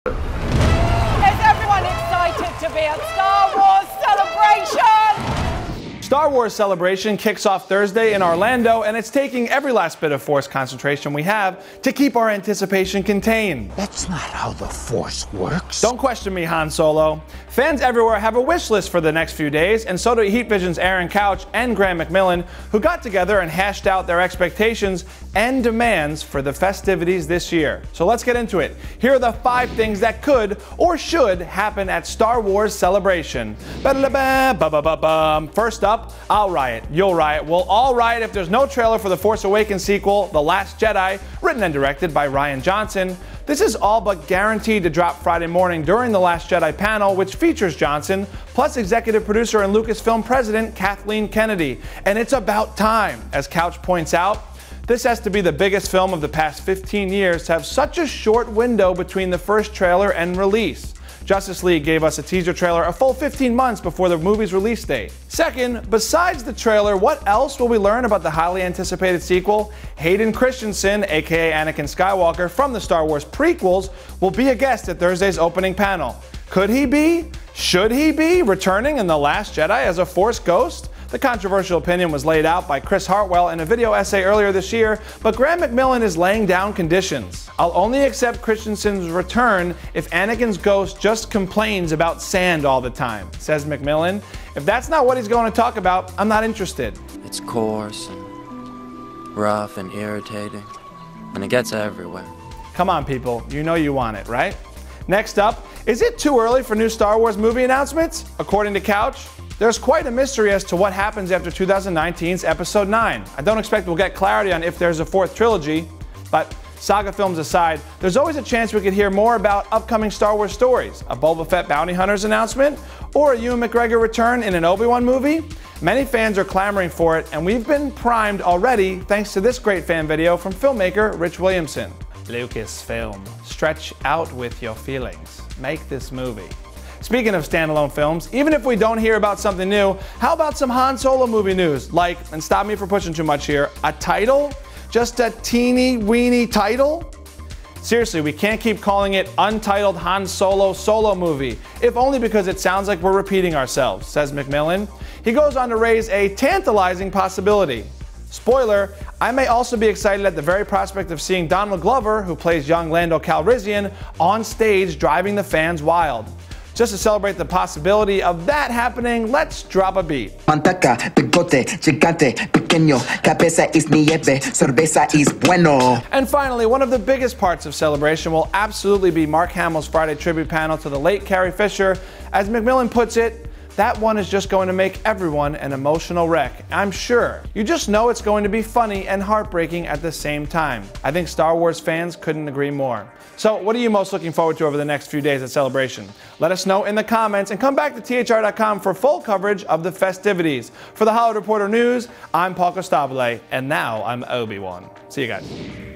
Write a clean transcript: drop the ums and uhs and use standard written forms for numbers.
Is everyone excited to be at Star Wars Celebration? Star Wars Celebration kicks off Thursday in Orlando, and it's taking every last bit of Force concentration we have to keep our anticipation contained. That's not how the Force works. Don't question me, Han Solo. Fans everywhere have a wish list for the next few days, and so do Heat Vision's Aaron Couch and Graeme McMillan, who got together and hashed out their expectations and demands for the festivities this year. So let's get into it. Here are the 5 things that could or should happen at Star Wars Celebration. First up, I'll riot, you'll riot, we'll all riot if there's no trailer for the Force Awakens sequel, The Last Jedi, written and directed by Rian Johnson. This is all but guaranteed to drop Friday morning during the Last Jedi panel, which features Johnson, plus executive producer and Lucasfilm president Kathleen Kennedy. And it's about time, as Couch points out. This has to be the biggest film of the past 15 years to have such a short window between the first trailer and release. Justice League gave us a teaser trailer a full 15 months before the movie's release date. Second, besides the trailer, what else will we learn about the highly anticipated sequel? Hayden Christensen, aka Anakin Skywalker from the Star Wars prequels, will be a guest at Thursday's opening panel. Could he be? Should he be returning in The Last Jedi as a Force ghost? The controversial opinion was laid out by Chris Hartwell in a video essay earlier this year, but Graeme McMillan is laying down conditions. I'll only accept Christensen's return if Anakin's ghost just complains about sand all the time, says McMillan. If that's not what he's going to talk about, I'm not interested. It's coarse and rough and irritating, and it gets everywhere. Come on, people, you know you want it, right? Next up, is it too early for new Star Wars movie announcements? According to Couch, there's quite a mystery as to what happens after 2019's Episode 9. I don't expect we'll get clarity on if there's a 4th trilogy, but saga films aside, there's always a chance we could hear more about upcoming Star Wars stories, a Boba Fett Bounty Hunters announcement, or a Ewan McGregor return in an Obi-Wan movie. Many fans are clamoring for it, and we've been primed already thanks to this great fan video from filmmaker Rich Williamson. Lucasfilm, stretch out with your feelings. Make this movie. Speaking of standalone films, even if we don't hear about something new, how about some Han Solo movie news? Like, and stop me for pushing too much here, a title? Just a teeny weeny title? Seriously, we can't keep calling it Untitled Han Solo movie, if only because it sounds like we're repeating ourselves, says McMillan. He goes on to raise a tantalizing possibility. Spoiler, I may also be excited at the very prospect of seeing Donald Glover, who plays young Lando Calrissian, on stage driving the fans wild. Just to celebrate the possibility of that happening, let's drop a beat. Manteca, bigote, gigante, pequeño, cabeza es nieve, cerveza es bueno. And finally, one of the biggest parts of Celebration will absolutely be Mark Hamill's Friday tribute panel to the late Carrie Fisher. As McMillan puts it, that one is just going to make everyone an emotional wreck, I'm sure. You just know it's going to be funny and heartbreaking at the same time. I think Star Wars fans couldn't agree more. So what are you most looking forward to over the next few days at Celebration? Let us know in the comments, and come back to THR.com for full coverage of the festivities. For the Hollywood Reporter News, I'm Paul Costabile, and now I'm Obi-Wan. See you guys.